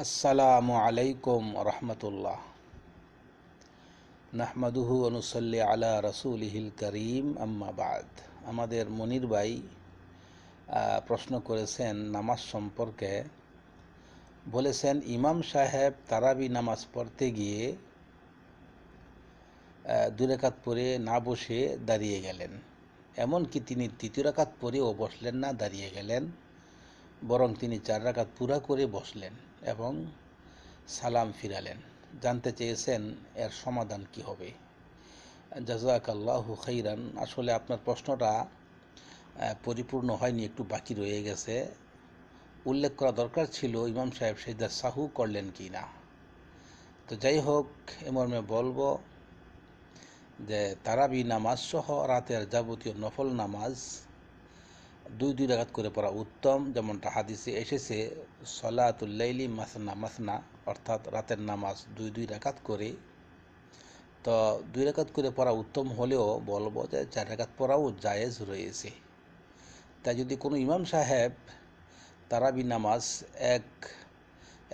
আসসালামু আলাইকুম রহমতুল্লাহ। নাহমাদুহু ওয়া নুসাল্লি আলা রাসূলিহিল কারীম, আম্মা বাদ। আমাদের মনির ভাই প্রশ্ন করেছেন নামাজ সম্পর্কে। বলেছেন, ইমাম সাহেব তারাবি নামাজ পড়তে গিয়ে 2 রাকাত পড়ে না বসে দাঁড়িয়ে গেলেন। এমনকি তিনি 3য় রাকাত পড়েও বসলেন না, দাঁড়িয়ে গেলেন, বরং তিনি 4 রাকাত পুরা করে বসলেন এবং সালাম ফিরালেন। জানতে চেয়েছেন এর সমাধান কি হবে। জাযাকাল্লাহু খাইরান। আসলে আপনার প্রশ্নটা পরিপূর্ণ হয়নি, একটু বাকি রয়ে গেছে। উল্লেখ করা দরকার ছিল ইমাম সাহেব সেজদা সাহু করলেন কি না। তো যাই হোক, এ মর্মে বলবো যে তারাবি নামাজ সহ রাতের যাবতীয় নফল নামাজ 2 রাকাত করে পড়া উত্তম। যেমনটা হাদিসে এসেছে, সলাতুল লাইলি মাসনা মাসনা, অর্থাৎ রাতের নামাজ 2 রাকাত করে। তো 2 রাকাত করে পড়া উত্তম হলেও বলবো যে 4 রাকাত পড়াও জায়েজ রয়েছে। তাই যদি কোনো ইমাম সাহেব তারাবি নামাজ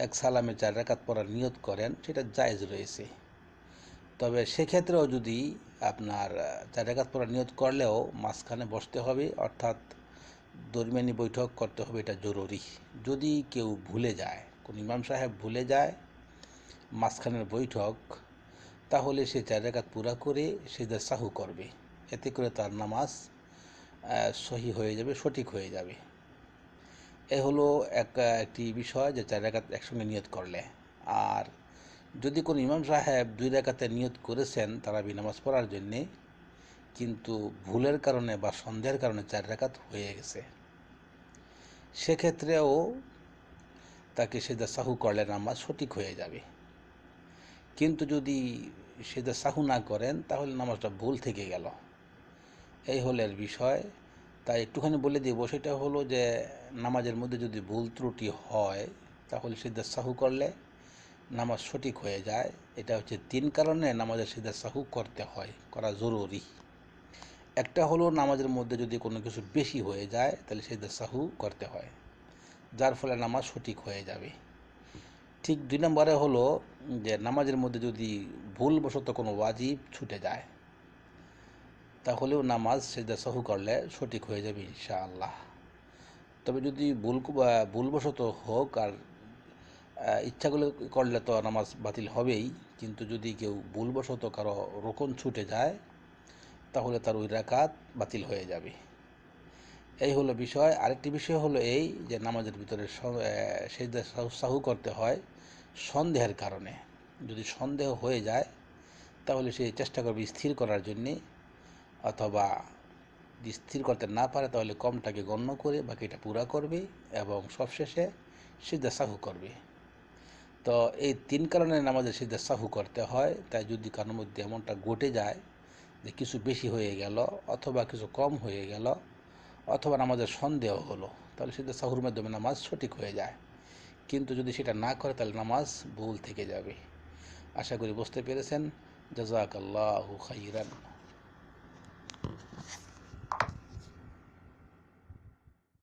এক সালামে 4 রাকাত পড়ার নিয়ত করেন, সেটা জায়েজ রয়েছে। তবে সেক্ষেত্রেও যদি আপনার 4 রাকাত পড়ার নিয়ত করলেও মাঝখানে বসতে হবে, অর্থাৎ দরমিয়ানি বৈঠক করতে হবে, এটা জরুরি। যদি কেউ ভুলে যায়, কোন ইমাম সাহেব ভুলে যায় মাঝখানের বৈঠক, তাহলে সে 4 রাকাত পুরা করে সিজদা সাহু করবে। এতে করে তার নামাজ সহি হয়ে যাবে, সঠিক হয়ে যাবে। এ হলো একটি বিষয়, যে 4 রাকাত একসঙ্গে নিয়ত করলে। আর যদি কোনো ইমাম সাহেব 2 রাকাতের নিয়ত করেছেন তারাবি নামাজ পড়ার জন্যে, কিন্তু ভুলের কারণে বা সন্দেহের কারণে 4 রাকাত হয়ে গেছে, সেক্ষেত্রেও তাকে সিজদা সাহু করলে নামাজ সঠিক হয়ে যাবে। কিন্তু যদি সিজদা সাহু না করেন, তাহলে নামাজটা ভুল থেকে গেল। এই হলো এর বিষয়। তাই একটুখানি বলে দেব, সেটা হলো যে নামাজের মধ্যে যদি ভুল ত্রুটি হয়, তাহলে সিজদা সাহু করলে নামাজ সঠিক হয়ে যায়। এটা হচ্ছে 3 কারণে নামাজের সিজদা সাহু করতে হয়, করা জরুরি। একটা হলো নামাজের মধ্যে যদি কোনো কিছু বেশি হয়ে যায়, তাহলে সিজদা সাহু করতে হয়, যার ফলে নামাজ সঠিক হয়ে যাবে। ঠিক 2 নম্বরে হলো যে নামাজের মধ্যে যদি ভুলবশত কোনো ওয়াজিব ছুটে যায়, তাহলেও নামাজ সিজদা সাহু করলে সঠিক হয়ে যাবে ইনশাআল্লাহ। তবে যদি ভুলবশত হোক, আর ইচ্ছাগুলো করলে তো নামাজ বাতিল হবেই, কিন্তু যদি কেউ ভুলবশত কারো রোকন ছুটে যায়, তাহলে তার ওই রাকাত বাতিল হয়ে যাবে। এই হলো বিষয়। আরেকটি বিষয় হলো এই যে নামাজের ভিতরে সিজদা সাহু করতে হয় সন্দেহের কারণে। যদি সন্দেহ হয়ে যায়, তাহলে সে চেষ্টা করবে স্থির করার জন্যে, অথবা স্থির করতে না পারে তাহলে কমটাকে গণ্য করে বাকিটা পুরা করবে এবং সবশেষে সিজদা সাহু করবে। তো এই 3 কারণে নামাজের সিজদা সাহু করতে হয়। তাই যদি কারোর মধ্যে এমনটা ঘটে যায় যে কিছু বেশি হয়ে গেল, অথবা কিছু কম হয়ে গেল, অথবা নামাজের সন্দেহ হলো, তাহলে সিজদা সাহুর মাধ্যমে নামাজ সঠিক হয়ে যায়। কিন্তু যদি সেটা না করে, তাহলে নামাজ ভুল থেকে যাবে। আশা করি বুঝতে পেরেছেন। জাযাকাল্লাহু খাইরান।